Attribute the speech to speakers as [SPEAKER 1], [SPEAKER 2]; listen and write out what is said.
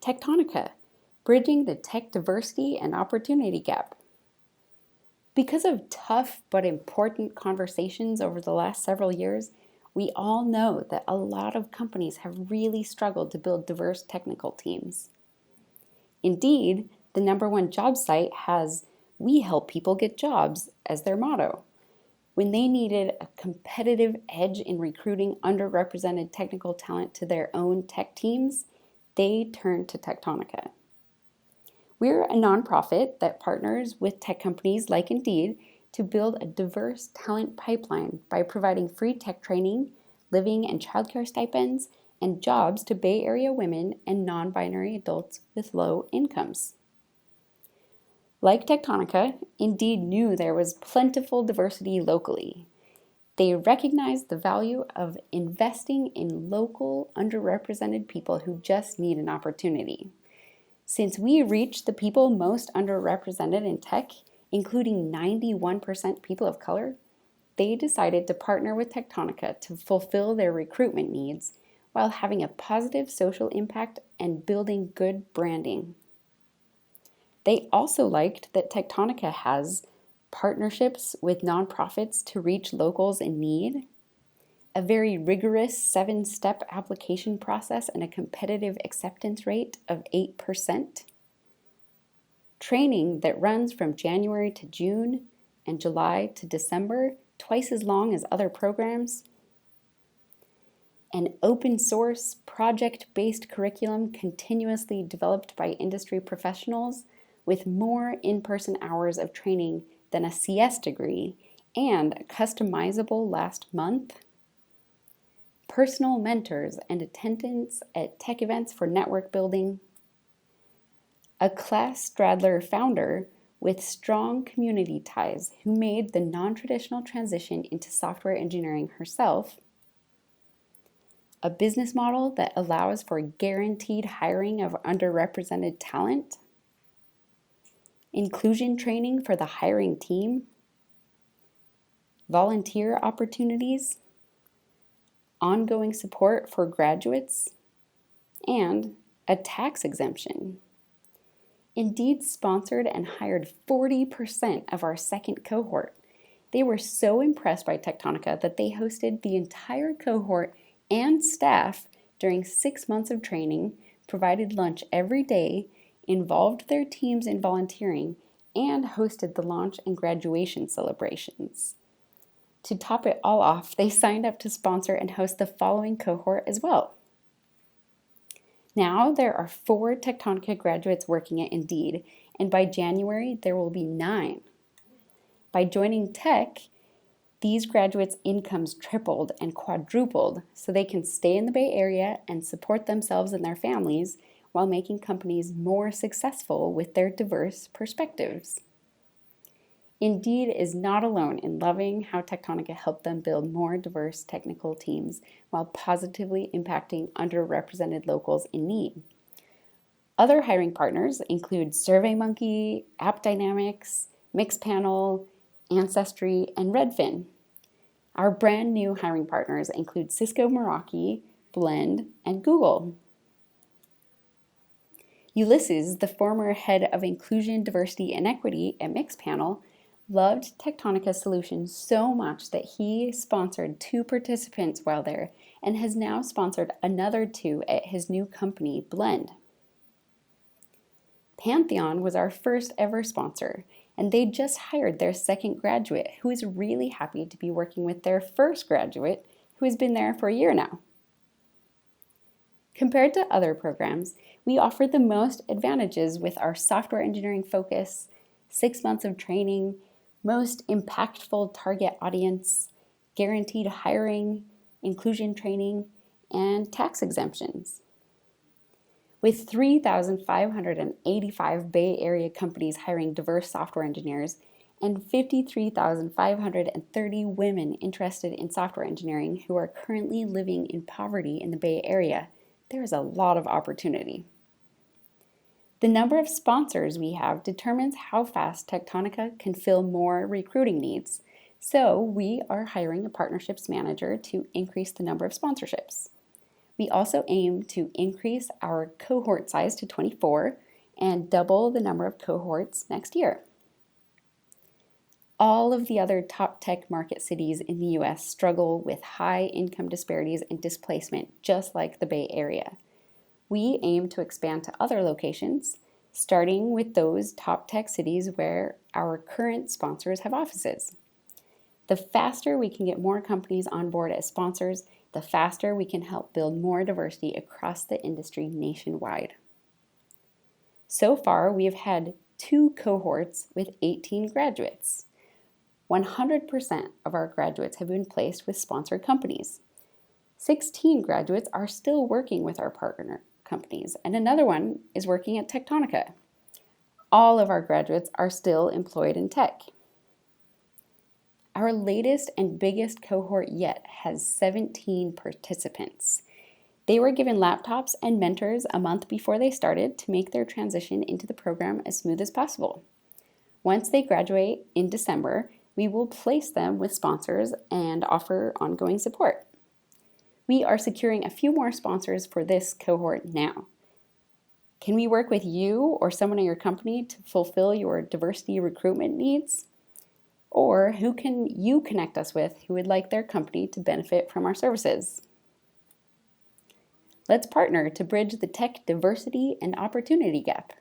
[SPEAKER 1] Techtonica, bridging the tech diversity and opportunity gap. Because of tough but important conversations over the last several years, we all know that a lot of companies have really struggled to build diverse technical teams. Indeed, the #1 job site has "We help people get jobs" as their motto. When they needed a competitive edge in recruiting underrepresented technical talent to their own tech teams, they turned to Techtonica. We're a nonprofit that partners with tech companies like Indeed to build a diverse talent pipeline by providing free tech training, living and childcare stipends, and jobs to Bay Area women and non-binary adults with low incomes. Like Techtonica, Indeed knew there was plentiful diversity locally. They recognized the value of investing in local, underrepresented people who just need an opportunity. Since we reach the people most underrepresented in tech, including 91% people of color, they decided to partner with Techtonica to fulfill their recruitment needs while having a positive social impact and building good branding. They also liked that Techtonica has partnerships with nonprofits to reach locals in need, a very rigorous 7-step application process and a competitive acceptance rate of 8%, training that runs from January to June and July to December, twice as long as other programs, an open source, project-based curriculum continuously developed by industry professionals with more in-person hours of training than a CS degree, and a customizable last month, personal mentors and attendance at tech events for network building, a class straddler founder with strong community ties who made the non-traditional transition into software engineering herself, a business model that allows for guaranteed hiring of underrepresented talent, inclusion training for the hiring team, volunteer opportunities, ongoing support for graduates, and a tax exemption. Indeed sponsored and hired 40% of our second cohort. They were so impressed by Techtonica that they hosted the entire cohort and staff during 6 months of training, provided lunch every day, involved their teams in volunteering, and hosted the launch and graduation celebrations. To top it all off, they signed up to sponsor and host the following cohort as well. Now there are 4 Techtonica graduates working at Indeed, and by January there will be 9. By joining Tech, these graduates' incomes tripled and quadrupled so they can stay in the Bay Area and support themselves and their families while making companies more successful with their diverse perspectives. Indeed is not alone in loving how Techtonica helped them build more diverse technical teams while positively impacting underrepresented locals in need. Other hiring partners include SurveyMonkey, AppDynamics, Mixpanel, Ancestry, and Redfin. Our brand new hiring partners include Cisco Meraki, Blend, and Google. Ulysses, the former head of Inclusion, Diversity, and Equity at Mixpanel, loved Techtonica's solution so much that he sponsored 2 participants while there and has now sponsored another 2 at his new company, Blend. Pantheon was our first ever sponsor, and they just hired their second graduate, who is really happy to be working with their first graduate, who has been there for a year now. Compared to other programs, we offer the most advantages with our software engineering focus, 6 months of training, most impactful target audience, guaranteed hiring, inclusion training, and tax exemptions. With 3,585 Bay Area companies hiring diverse software engineers and 53,530 women interested in software engineering who are currently living in poverty in the Bay Area, there is a lot of opportunity. The number of sponsors we have determines how fast Techtonica can fill more recruiting needs, so we are hiring a partnerships manager to increase the number of sponsorships. We also aim to increase our cohort size to 24 and double the number of cohorts next year. All of the other top tech market cities in the US struggle with high income disparities and displacement, just like the Bay Area. We aim to expand to other locations, starting with those top tech cities where our current sponsors have offices. The faster we can get more companies on board as sponsors, the faster we can help build more diversity across the industry nationwide. So far, we have had 2 cohorts with 18 graduates. 100% of our graduates have been placed with sponsored companies. 16 graduates are still working with our partner companies, and another one is working at Techtonica. All of our graduates are still employed in tech. Our latest and biggest cohort yet has 17 participants. They were given laptops and mentors a month before they started to make their transition into the program as smooth as possible. Once they graduate in December, we will place them with sponsors and offer ongoing support. We are securing a few more sponsors for this cohort now. Can we work with you or someone in your company to fulfill your diversity recruitment needs? Or who can you connect us with who would like their company to benefit from our services? Let's partner to bridge the tech diversity and opportunity gap.